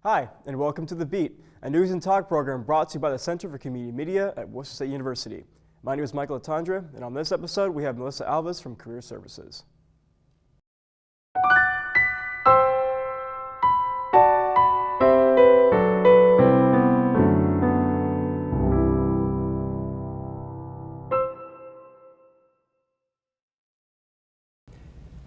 Hi, and welcome to The Beat, a news and talk program brought to you by the Center for Community Media at Worcester State University. My name is Mike LeTendre, and on this episode, we have Melisa Alves from Career Services.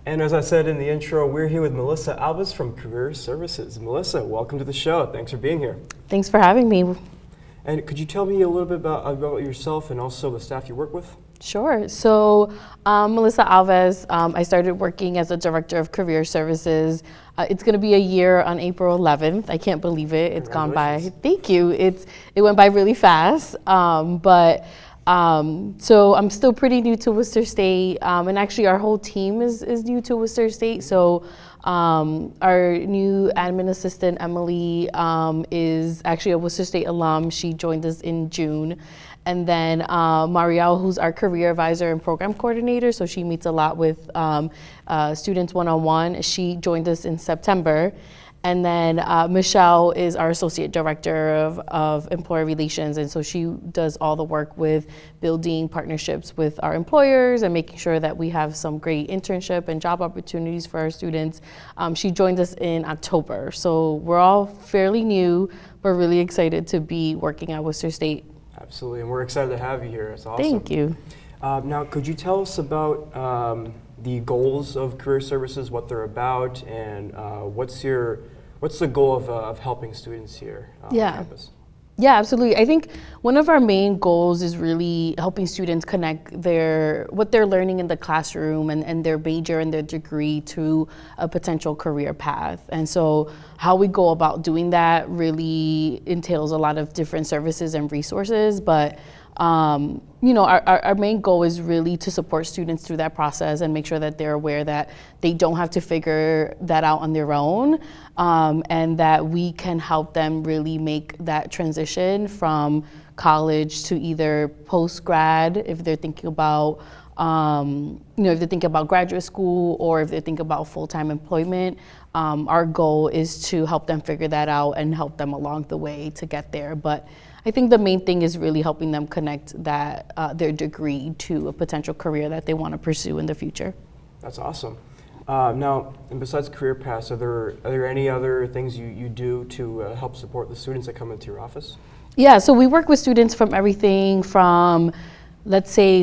And as I said in the intro, we're here with Melisa Alves from Career Services. Melisa, welcome to the show. Thanks for being here. Thanks for having me. And could you tell me a little bit about yourself and also the staff you work with? Sure. So, Melisa Alves, I started working as a director of Career Services. It's going to be a year on April 11th. I can't believe it. It's gone by. Thank you. It went by really fast. So I'm still pretty new to Worcester State, and actually our whole team is new to Worcester State. So our new admin assistant, Emily, is actually a Worcester State alum. She joined us in June. And then Marielle, who's our career advisor and program coordinator, so she meets a lot with students one-on-one. She joined us in September. And then Michelle is our associate director of employer relations, and so she does all the work with building partnerships with our employers and making sure that we have some great internship and job opportunities for our students. She joined us in October, so we're all fairly new, but really excited to be working at Worcester State. Absolutely, and we're excited to have you here. It's awesome. Thank you. Now, could you tell us about the goals of Career Services, what they're about, and what's the goal of helping students here on campus? Yeah, absolutely. I think one of our main goals is really helping students connect what they're learning in the classroom and their major and their degree to a potential career path. And so how we go about doing that really entails a lot of different services and resources, but our main goal is really to support students through that process and make sure that they're aware that they don't have to figure that out on their own, and that we can help them really make that transition from college to either post-grad if they're thinking about graduate school, or if they're thinking about full-time employment. Our goal is to help them figure that out and help them along the way to get there. But I think the main thing is really helping them connect their degree to a potential career that they want to pursue in the future. That's awesome. Now, and besides career paths, are there any other things you do to help support the students that come into your office? Yeah, so we work with students from everything from, let's say,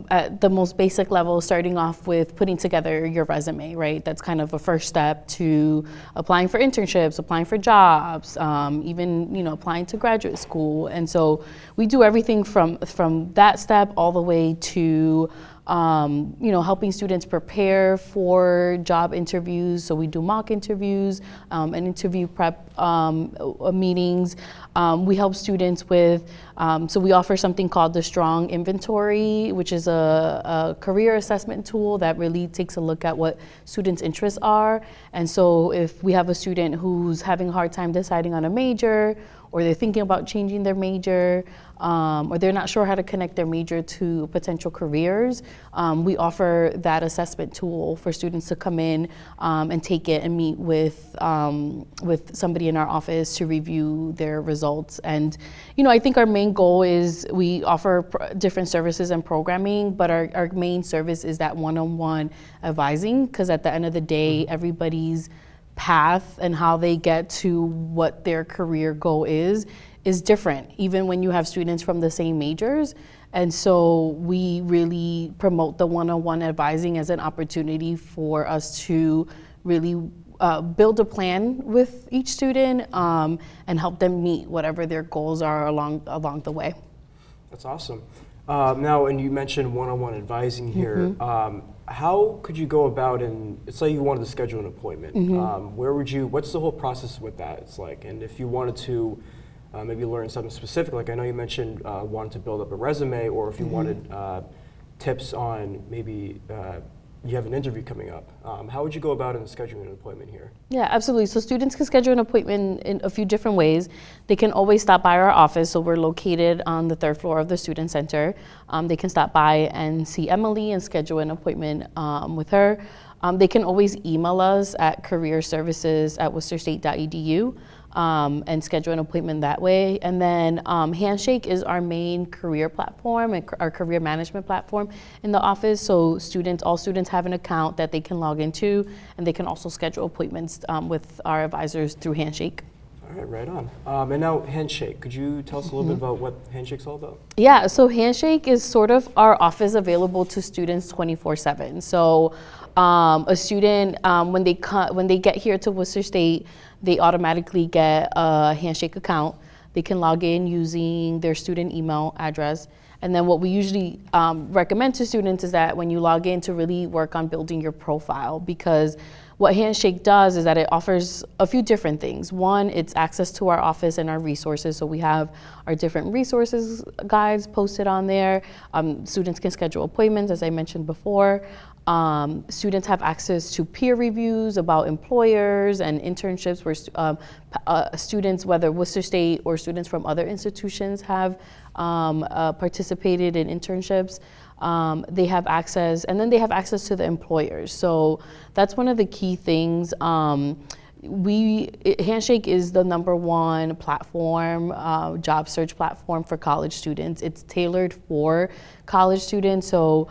at the most basic level, starting off with putting together your resume, right? That's kind of a first step to applying for internships, applying for jobs, even, applying to graduate school. And so we do everything from that step all the way to helping students prepare for job interviews. So we do mock interviews and interview prep meetings. We help students with, so we offer something called the Strong Inventory, which is a career assessment tool that really takes a look at what students' interests are. And so if we have a student who's having a hard time deciding on a major, or they're thinking about changing their major, or they're not sure how to connect their major to potential careers, we offer that assessment tool for students to come in and take it and meet with somebody in our office to review their results. And I think our main goal is we offer different services and programming, but our main service is that one-on-one advising, because at the end of the day, everybody's path and how they get to what their career goal is different, even when you have students from the same majors. And so we really promote the one-on-one advising as an opportunity for us to really build a plan with each student and help them meet whatever their goals are along the way. That's awesome. Now, and you mentioned one-on-one advising here. How could you go about, and it's like you wanted to schedule an appointment. What's the whole process with that? It's like, and if you wanted to maybe learn something specific, like I know you mentioned wanting to build up a resume, or if you wanted tips on maybe you have an interview coming up. How would you go about in scheduling an appointment here? Yeah, absolutely. So students can schedule an appointment in a few different ways. They can always stop by our office. So we're located on the 3rd floor of the Student Center. They can stop by and see Emily and schedule an appointment with her. They can always email us at careerservices@worcesterstate.edu. and schedule an appointment that way. And then Handshake is our main career platform, our career management platform in the office. So all students have an account that they can log into, and they can also schedule appointments with our advisors through Handshake. All right, right on. And now Handshake, could you tell us a little bit about what Handshake's all about? Yeah, so Handshake is sort of our office available to students 24/7. So a student, when they get here to Worcester State, they automatically get a Handshake account. They can log in using their student email address. And then what we usually recommend to students is that when you log in, to really work on building your profile, because what Handshake does is that it offers a few different things. One, it's access to our office and our resources. So we have our different resources guides posted on there. Students can schedule appointments, as I mentioned before. Students have access to peer reviews about employers and internships where students, whether Worcester State or students from other institutions, have participated in internships. They have access, and then they have access to the employers. So that's one of the key things. Handshake is the #1 platform, job search platform for college students. It's tailored for college students, so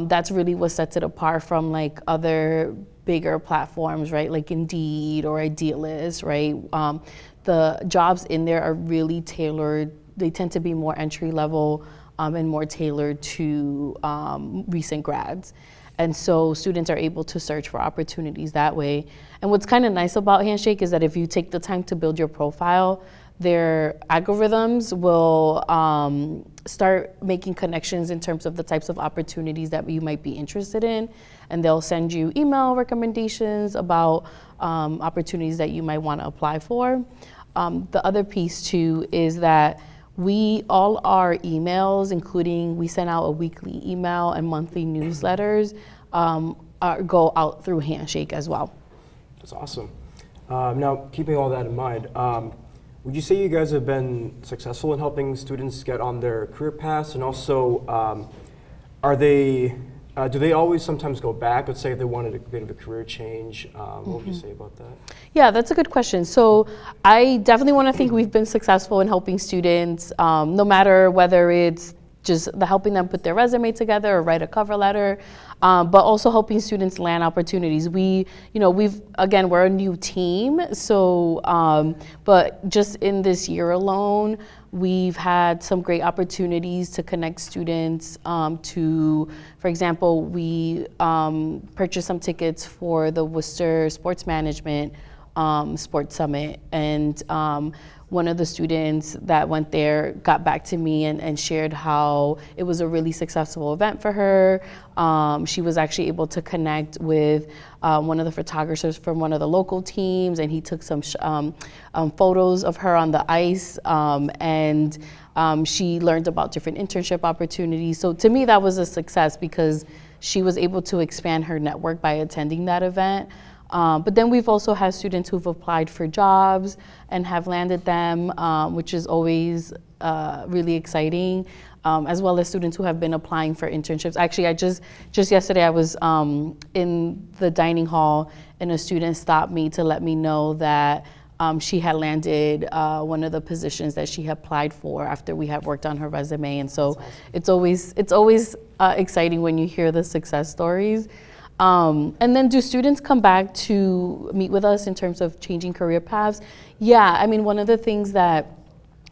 that's really what sets it apart from like other bigger platforms, right? Like Indeed or Idealist, right? The jobs in there are really tailored. They tend to be more entry level and more tailored to recent grads. And so students are able to search for opportunities that way. And what's kind of nice about Handshake is that if you take the time to build your profile, their algorithms will start making connections in terms of the types of opportunities that you might be interested in. And they'll send you email recommendations about opportunities that you might want to apply for. The other piece too is that all our emails, including we send out a weekly email and monthly newsletters, go out through Handshake as well. That's awesome. Now, keeping all that in mind, would you say you guys have been successful in helping students get on their career paths? And also, do they always sometimes go back? Let's say if they wanted a bit of a career change. What would you say about that? Yeah, that's a good question. So I definitely want to think we've been successful in helping students, no matter whether it's just helping them put their resume together or write a cover letter, but also helping students land opportunities. We're a new team, so, but just in this year alone, we've had some great opportunities to connect students for example, we purchased some tickets for the Worcester Sports Management Sports Summit, and one of the students that went there got back to me and shared how it was a really successful event for her. She was actually able to connect with one of the photographers from one of the local teams, and he took some photos of her on the ice, and she learned about different internship opportunities. So to me, that was a success because she was able to expand her network by attending that event. But then we've also had students who've applied for jobs and have landed them, which is always really exciting, as well as students who have been applying for internships. Actually, I just yesterday I was in the dining hall, and a student stopped me to let me know that she had landed one of the positions that she had applied for after we had worked on her resume. And so it's always exciting when you hear the success stories. And then do students come back to meet with us in terms of changing career paths? Yeah, I mean, one of the things that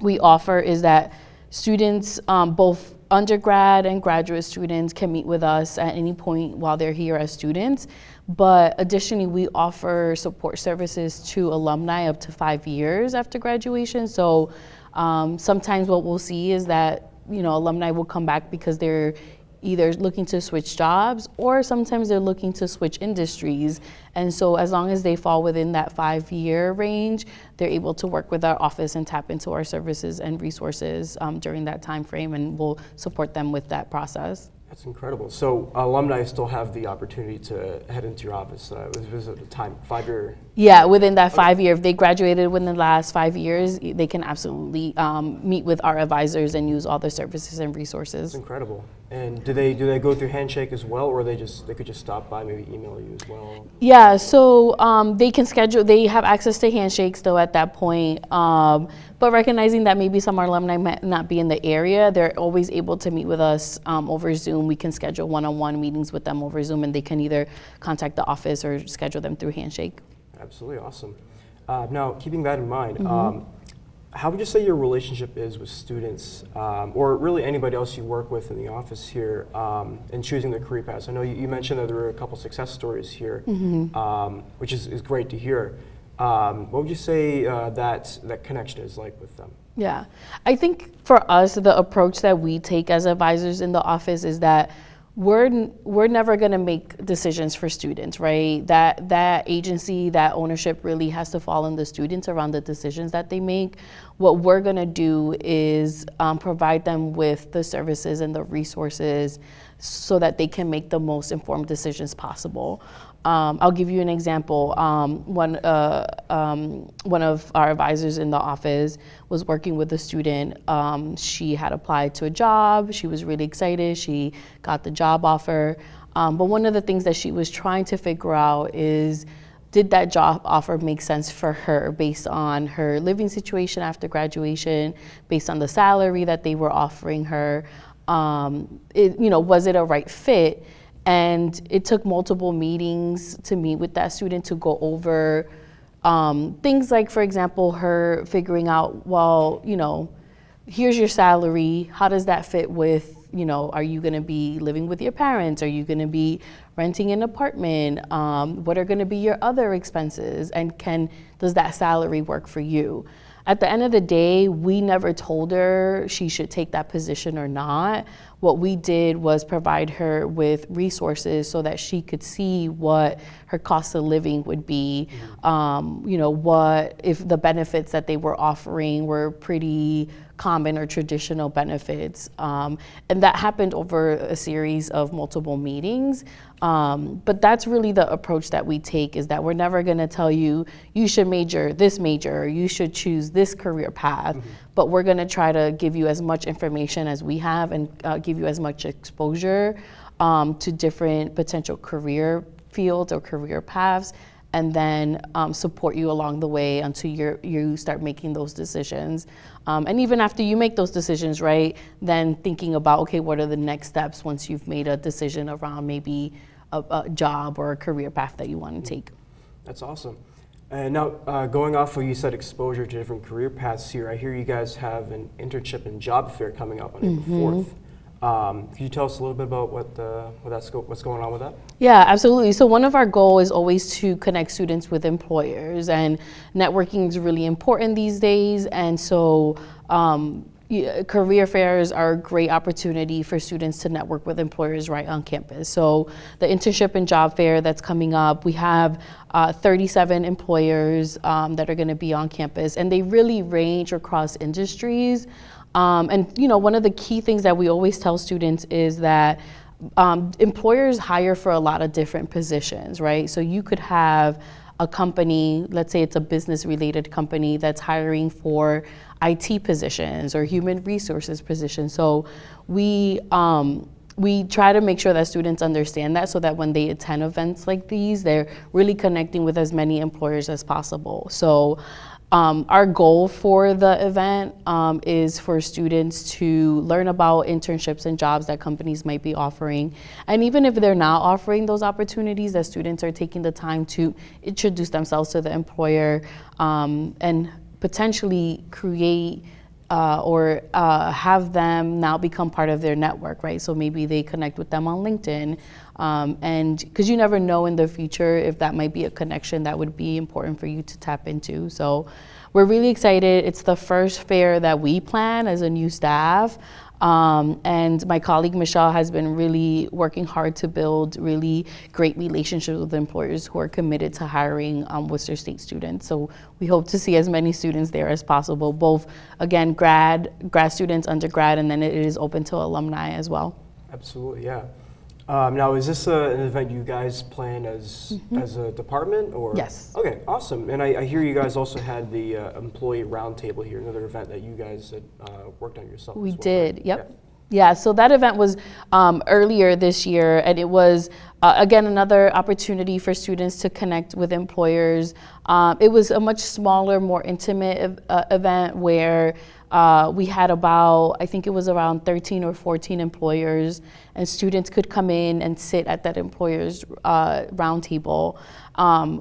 we offer is that students, both undergrad and graduate students, can meet with us at any point while they're here as students. But additionally, we offer support services to alumni up to 5 years after graduation. So sometimes what we'll see is that, alumni will come back because they're either looking to switch jobs, or sometimes they're looking to switch industries. And so as long as they fall within that 5-year range, they're able to work with our office and tap into our services and resources during that time frame, and we'll support them with that process. That's incredible. So alumni still have the opportunity to head into your office. Was it a time, 5-year? Yeah, within that 5-year, if they graduated within the last 5 years, they can absolutely meet with our advisors and use all the services and resources. That's incredible. And do they go through handshake as well, or they could just stop by, maybe email you as well? Yeah, so they can schedule, they have access to handshakes though at that point. But recognizing that maybe some alumni might not be in the area, they're always able to meet with us over Zoom. We can schedule one-on-one meetings with them over Zoom, and they can either contact the office or schedule them through handshake. Absolutely, awesome. Now, keeping that in mind, how would you say your relationship is with students, or really anybody else you work with in the office here, in choosing the career paths? I know you mentioned that there were a couple success stories here, which is great to hear. What would you say that connection is like with them? Yeah, I think for us, the approach that we take as advisors in the office is that we're never going to make decisions for students, right? That agency, that ownership really has to fall on the students around the decisions that they make. What we're going to do is provide them with the services and the resources so that they can make the most informed decisions possible. I'll give you an example. One of our advisors in the office was working with a student. She had applied to a job. She was really excited. She got the job offer. But one of the things that she was trying to figure out is, did that job offer make sense for her based on her living situation after graduation, based on the salary that they were offering her? Was it a right fit? And it took multiple meetings to meet with that student to go over things like, for example, her figuring out, well, here's your salary. How does that fit with, are you going to be living with your parents? Are you going to be renting an apartment? What are going to be your other expenses? And does that salary work for you? At the end of the day, we never told her she should take that position or not. What we did was provide her with resources so that she could see what her cost of living would be, what if the benefits that they were offering were pretty common or traditional benefits. And that happened over a series of multiple meetings. But that's really the approach that we take, is that we're never going to tell you, you should major this major, or you should choose this career path. But we're going to try to give you as much information as we have and give you as much exposure to different potential career fields or career paths, and then support you along the way until you start making those decisions. And even after you make those decisions, right, then thinking about, okay, what are the next steps once you've made a decision around maybe a job or a career path that you want to take. That's awesome. And now, going off of you said exposure to different career paths here, I hear you guys have an internship and job fair coming up on April 4th. Could you tell us a little bit about what's going on with that? Yeah, absolutely. So one of our goals is always to connect students with employers, and networking is really important these days. And so career fairs are a great opportunity for students to network with employers right on campus. So the internship and job fair that's coming up, we have 37 employers that are going to be on campus, and they really range across industries. And one of the key things that we always tell students is that employers hire for a lot of different positions, right? So you could have a company, let's say it's a business-related company that's hiring for IT positions or human resources positions. So we try to make sure that students understand that, so that when they attend events like these, they're really connecting with as many employers as possible. So our goal for the event is for students to learn about internships and jobs that companies might be offering. And even if they're not offering those opportunities, that students are taking the time to introduce themselves to the employer and potentially create or have them now become part of their network, right? So maybe they connect with them on LinkedIn. And because you never know in the future if that might be a connection that would be important for you to tap into. So we're really excited. It's the first fair that we plan as a new staff. And my colleague Michelle has been really working hard to build really great relationships with employers who are committed to hiring Worcester State students. So we hope to see as many students there as possible, both, again, grad students, undergrad, and then it is open to alumni as well. Absolutely, yeah. Now, is this an event you guys plan as a department, or? Yes. Okay, awesome. And I hear you guys also had the employee roundtable here, another event that you guys had worked on yourself. We as well, did, right? yep. Yeah. Yeah, so that event was earlier this year, and it was, again, another opportunity for students to connect with employers. It was a much smaller, more intimate event where we had about, I think it was around 13 or 14 employers, and students could come in and sit at that employer's roundtable.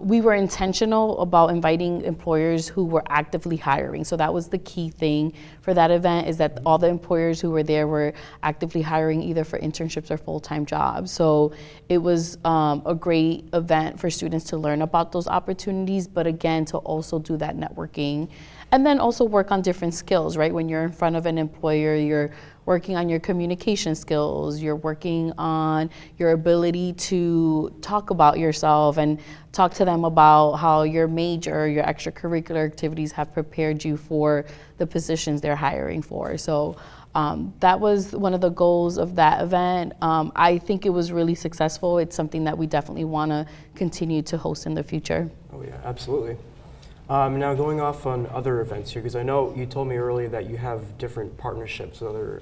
We were intentional about inviting employers who were actively hiring. So that was the key thing for that event, is that all the employers who were there were actively hiring either for internships or full-time jobs. So it was a great event for students to learn about those opportunities, but again, to also do that networking. And then also work on different skills, right? When you're in front of an employer, you're working on your communication skills, you're working on your ability to talk about yourself and talk to them about how your major, your extracurricular activities have prepared you for the positions they're hiring for. So that was one of the goals of that event. I think it was really successful. It's something that we definitely want to continue to host in the future. Oh yeah, absolutely. Now going off on other events here, because I know you told me earlier that you have different partnerships with other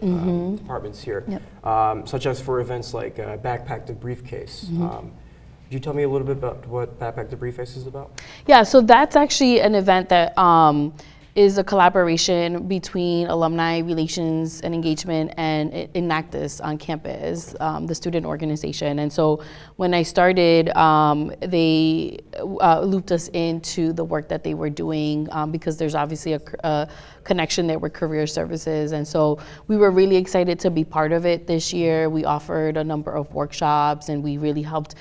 departments here, such as for events like Backpack to Briefcase. Could you tell me a little bit about what Backpack to Briefcase is about? Yeah, so that's actually an event that is a collaboration between Alumni Relations and Engagement and Enactus on campus, the student organization. And so when I started, they looped us into the work that they were doing because there's obviously a connection there with career services. And so we were really excited to be part of it this year. We offered a number of workshops, and we really helped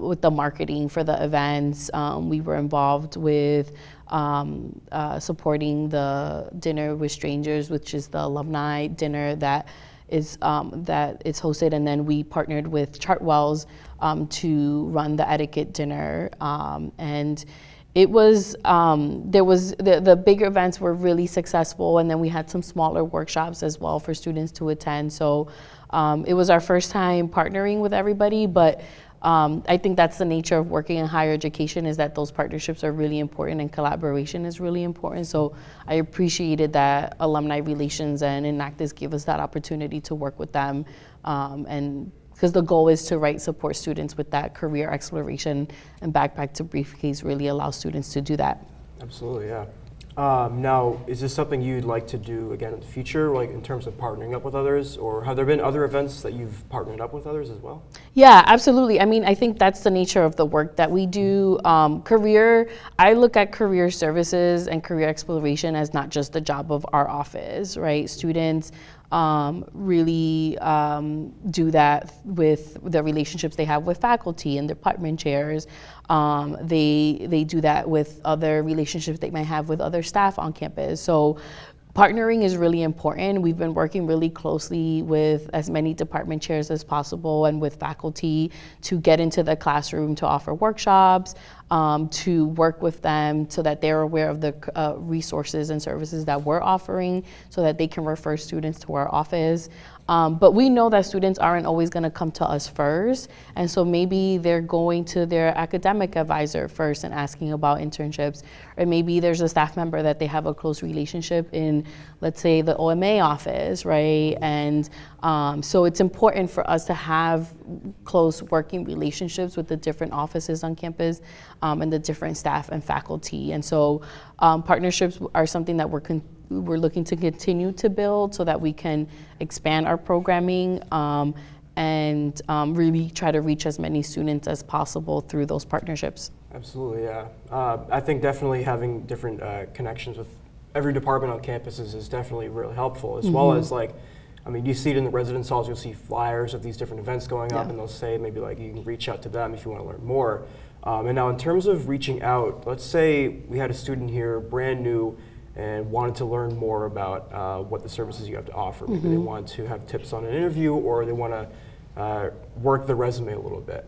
with the marketing for the events. We were involved with supporting the Dinner with Strangers, which is the alumni dinner that is hosted, and then we partnered with Chartwell's to run the etiquette dinner, and it was the bigger events were really successful, and then we had some smaller workshops as well for students to attend. So it was our first time partnering with everybody, but I think that's the nature of working in higher education, is that those partnerships are really important and collaboration is really important. So I appreciated that Alumni Relations and Enactus give us that opportunity to work with them, and because the goal is to support students with that career exploration, and Backpack to Briefcase really allows students to do that. Absolutely, yeah. Now, is this something you'd like to do again in the future, like in terms of partnering up with others, or have there been other events that you've partnered up with others as well? Yeah, absolutely. I mean, I think that's the nature of the work that we do. I look at career services and career exploration as not just the job of our office, right? Students really do that with the relationships they have with faculty and department chairs. They do that with other relationships they might have with other staff on campus. So partnering is really important. We've been working really closely with as many department chairs as possible and with faculty to get into the classroom to offer workshops, to work with them so that they're aware of the resources and services that we're offering so that they can refer students to our office. But we know that students aren't always going to come to us first, and so maybe they're going to their academic advisor first and asking about internships, or maybe there's a staff member that they have a close relationship in, let's say, the OMA office, right? And so it's important for us to have close working relationships with the different offices on campus and the different staff and faculty. And so partnerships are something that we're looking to continue to build so that we can expand our programming and really try to reach as many students as possible through those partnerships. Absolutely, yeah. I think definitely having different connections with every department on campuses is definitely really helpful, as well as you see it in the residence halls, you'll see flyers of these different events going up, and they'll say maybe you can reach out to them if you want to learn more. And now in terms of reaching out, let's say we had a student here brand new and wanted to learn more about what the services you have to offer. Maybe they want to have tips on an interview, or they want to work the resume a little bit.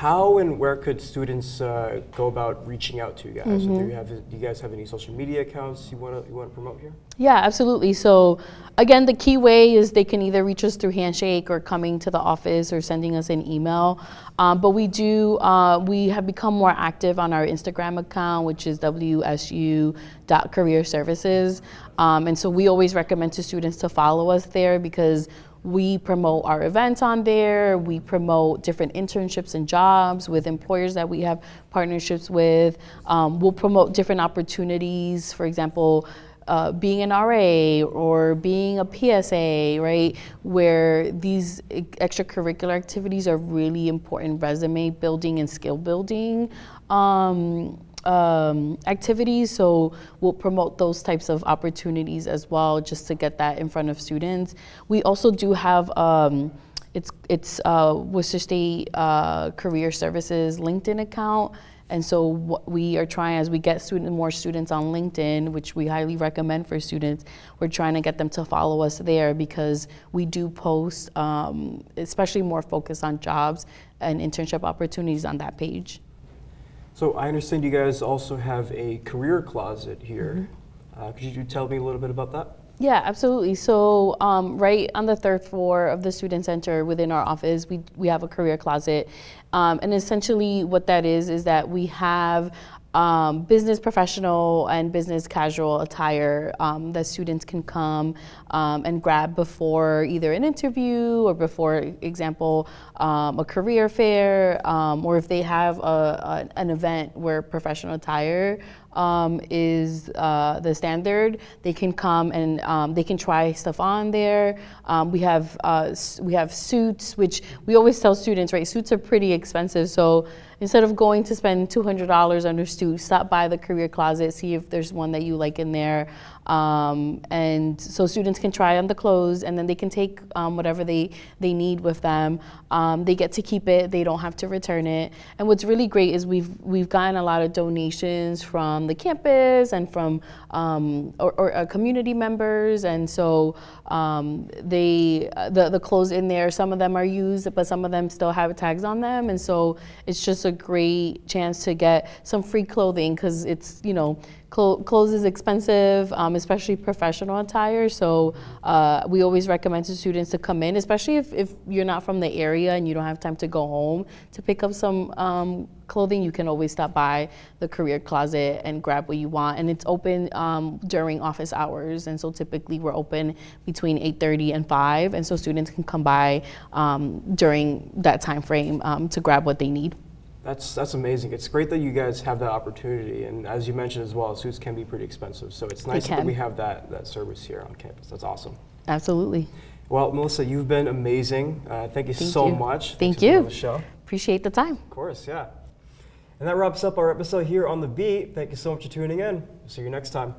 how and where could students go about reaching out to you guys? Do you guys have any social media accounts you want to promote here? Yeah, absolutely. So again, the key way is they can either reach us through Handshake or coming to the office or sending us an email. But we have become more active on our Instagram account, which is wsu.careerservices. And so we always recommend to students to follow us there because we promote our events on there. We promote different internships and jobs with employers that we have partnerships with. We'll promote different opportunities, for example, being an RA or being a PSA, right? Where these extracurricular activities are really important resume building and skill building activities. So we'll promote those types of opportunities as well, just to get that in front of students. We also do have it's Worcester State Career Services LinkedIn account. And so what we are trying, as we get more students on LinkedIn, which we highly recommend for students, we're trying to get them to follow us there because we do post, especially more focused on jobs and internship opportunities on that page. So I understand you guys also have a career closet here. Could you tell me a little bit about that? Yeah, absolutely. So right on the third floor of the Student Center within our office, we have a career closet. And essentially what that is that we have business professional and business casual attire that students can come and grab before either an interview or before, example, a career fair, or if they have an event where professional attire is the standard, they can come and they can try stuff on there. We have suits, which we always tell students, right? Suits are pretty expensive, so instead of going to spend $200 on a suit, stop by the career closet, see if there's one that you like in there. And so students can try on the clothes and then they can take whatever they need with them. They get to keep it, they don't have to return it. And what's really great is we've gotten a lot of donations from the campus and from community members. And so the clothes in there, some of them are used, but some of them still have tags on them. And so it's just a great chance to get some free clothing because it's, clothes is expensive, especially professional attire. So we always recommend to students to come in, especially if you're not from the area and you don't have time to go home to pick up some clothing. You can always stop by the career closet and grab what you want. And it's open during office hours. And so typically we're open between 8:30 and 5. And so students can come by during that time frame to grab what they need. That's amazing. It's great that you guys have that opportunity, and as you mentioned as well, suits can be pretty expensive, so it's nice that we have that service here on campus. That's awesome. Absolutely. Well, Melisa, you've been amazing. Thank you so much. Thank you. For being on you. the show. Appreciate the time. Of course, yeah. And that wraps up our episode here on The Beat. Thank you so much for tuning in. See you next time.